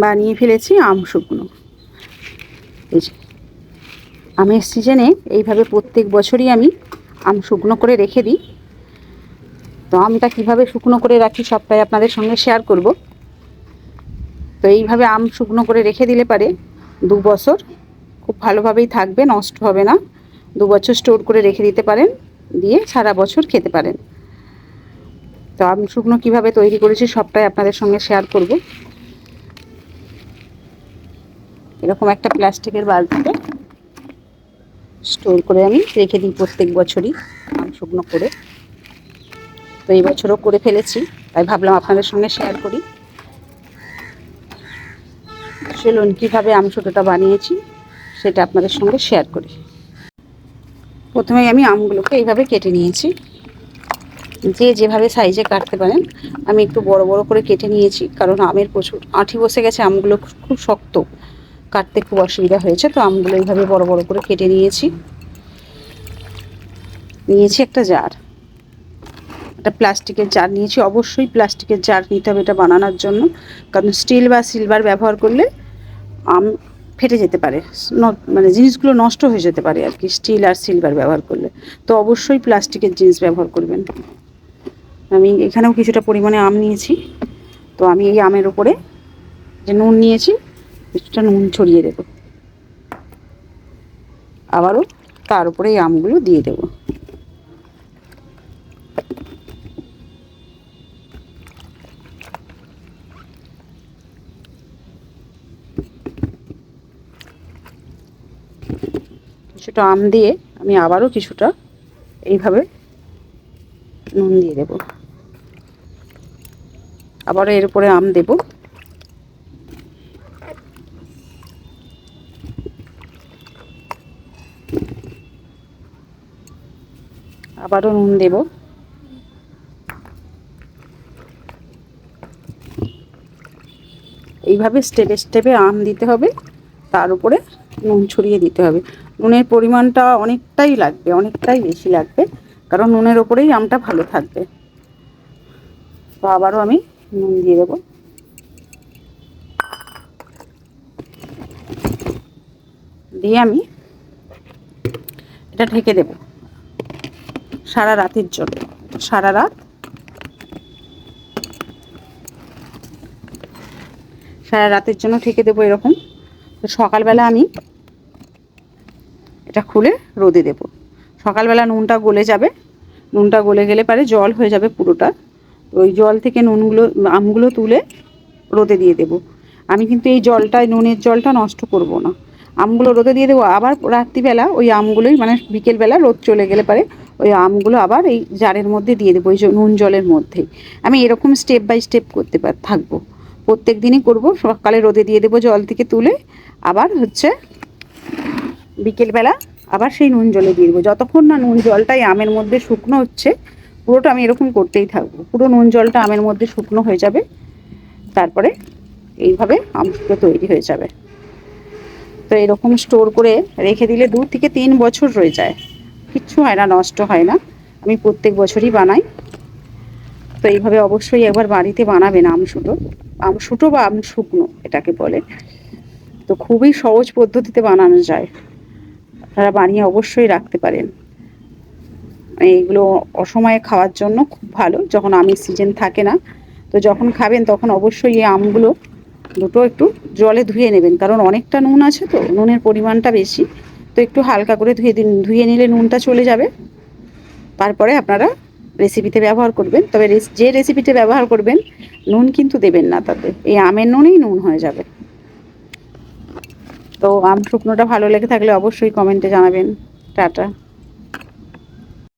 বানিয়ে ফেলেছি আম শুকনো। এই যে আমের সিজনে এইভাবে প্রত্যেক বছরই আমি আম শুকনো করে রেখে দিই। তো আমটা কীভাবে শুকনো করে রাখি সবটাই আপনাদের সঙ্গে শেয়ার করব। তো এইভাবে আম শুকনো করে রেখে দিলে পারে 2 বছর খুব ভালোভাবেই থাকবে, নষ্ট হবে না। 2 বছর স্টোর করে রেখে দিতে পারেন, দিয়ে সারা বছর খেতে পারেন। তো আম শুকনো কীভাবে তৈরি করেছি সবটাই আপনাদের সঙ্গে শেয়ার করব। এরকম একটা প্লাস্টিকের বালতিতে স্টোর করে আমি রেখে দিই প্রত্যেক বছরই আম শুকনো করে। তো এই বছরও করে ফেলেছি, তাই ভাবলাম আপনাদের সঙ্গে শেয়ার করি। চলুন কীভাবে আম শুকনোটা বানিয়েছি সেটা আপনাদের সঙ্গে শেয়ার করি। প্রথমে আমি আমগুলোকে এইভাবে কেটে নিয়েছি, যে যেভাবে সাইজে কাটতে পারেন। আমি একটু বড় বড় করে কেটে নিয়েছি, কারণ আমের প্রচুর আঁটি বসে গেছে, আমগুলো খুব শক্ত, কাটতে খুব অসুবিধা হয়েছে। তো আমগুলো এইভাবে বড় বড় করে কেটে নিয়েছি। একটা জার, একটা প্লাস্টিকের জার নিয়েছি। অবশ্যই প্লাস্টিকের জার নিতে হবে এটা বানানোর জন্য, কারণ স্টিল বা সিলভার ব্যবহার করলে আম ফেটে যেতে পারে, মানে জিনিসগুলো নষ্ট হয়ে যেতে পারে আর কি, স্টিল আর সিলভার ব্যবহার করলে। তো অবশ্যই প্লাস্টিকের জিনিস ব্যবহার করবেন। আমি এখানেও কিছুটা পরিমাণে আম নিয়েছি। তো আমি এই আমের উপরে যে নুন নিয়েছি, কিছুটা নুন ছড়িয়ে দেব, আবারও তার উপরে এই আমগুলো দিয়ে দেব। কিছুটা আম দিয়ে আমি আবারও কিছুটা এইভাবে নুন দিয়ে দেব, আবারও এর উপরে আম দেব। আবারও নুন দেব। এইভাবে স্টেপে স্টেপে আম দিতে হবে, তার উপরে নুন ছড়িয়ে দিতে হবে। নুনের পরিমাণটা অনেকটাই লাগবে, অনেকটাই বেশি লাগবে, কারণ নুনের ওপরেই আমটা ভালো থাকবে। তো আবারও আমি নুন দিয়ে দেবো। দিয়ে আমি এটা ঢেকে দেব সারা রাতের জন্য। সারা রাতের জন্য ঢেকে দেবো এরকম। তো সকালবেলা আমি এটা খুলে রোদে দেব। সকালবেলা নুনটা গলে যাবে, নুনটা গলে গেলে পারে জল হয়ে যাবে পুরোটা। তো ওই জল থেকে আমগুলো তুলে রোদে দিয়ে দেব। আমি কিন্তু এই জলটা, নুনের জলটা নষ্ট করব না। আমগুলো রোদে দিয়ে দেবো, আবার রাত্রিবেলা ওই আমগুলোই, মানে বিকেলবেলা রোদ চলে গেলে পারে ওই আমগুলো আবার এই জারের মধ্যে দিয়ে দেবো, ওই নুন জলের মধ্যেই। আমি এরকম স্টেপ বাই স্টেপ করতে থাকবো, প্রত্যেক দিনই করবো। সকালে রোদে দিয়ে দেবো জল থেকে তুলে, আবার হচ্ছে বিকেলবেলা আবার সেই নুন জলে দিয়ে দেবো। যতক্ষণ না নুন জলটাই আমের মধ্যে শুকনো হচ্ছে, পুরোটা আমি এরকম করতেই থাকবো। পুরো নুন জলটা আমের মধ্যে শুকনো হয়ে যাবে, তারপরে এইভাবে আম শুকনো তৈরি হয়ে যাবে। তো এরকম স্টোর করে রেখে দিলে 2 থেকে 3 বছর রয়ে যায়, কিচ্ছু হয় না, নষ্ট হয় না। আমি প্রত্যেক বছরই বানাই। তো এইভাবে অবশ্যই একবার বাড়িতে বানাবেন আমশুটো বা আম শুকনো এটাকে বলে। তো খুবই সহজ পদ্ধতিতে বানানো যায়, আপনারা বানিয়ে অবশ্যই রাখতে পারেন। এইগুলো অসময়ে খাওয়ার জন্য খুব ভালো, যখন আমের সিজন থাকে না। তো যখন খাবেন তখন অবশ্যই এই আমগুলো দুটো একটু জলে ধুয়ে নেবেন, কারণ অনেকটা নুন আছে, তো নুনের পরিমাণটা বেশি। তো একটু হালকা করে ধুয়ে নিলে নুনটা চলে যাবে। তারপরে আপনারা রেসিপিতে ব্যবহার করবেন, তবে যে রেসিপিতে ব্যবহার করবেন নুন কিন্তু দেবেন না, তাতে এই আমের নুনেই নুন হয়ে যাবে। তো আম শুকনোটা ভালো লেগে থাকলে অবশ্যই কমেন্টে জানাবেন। টাটা।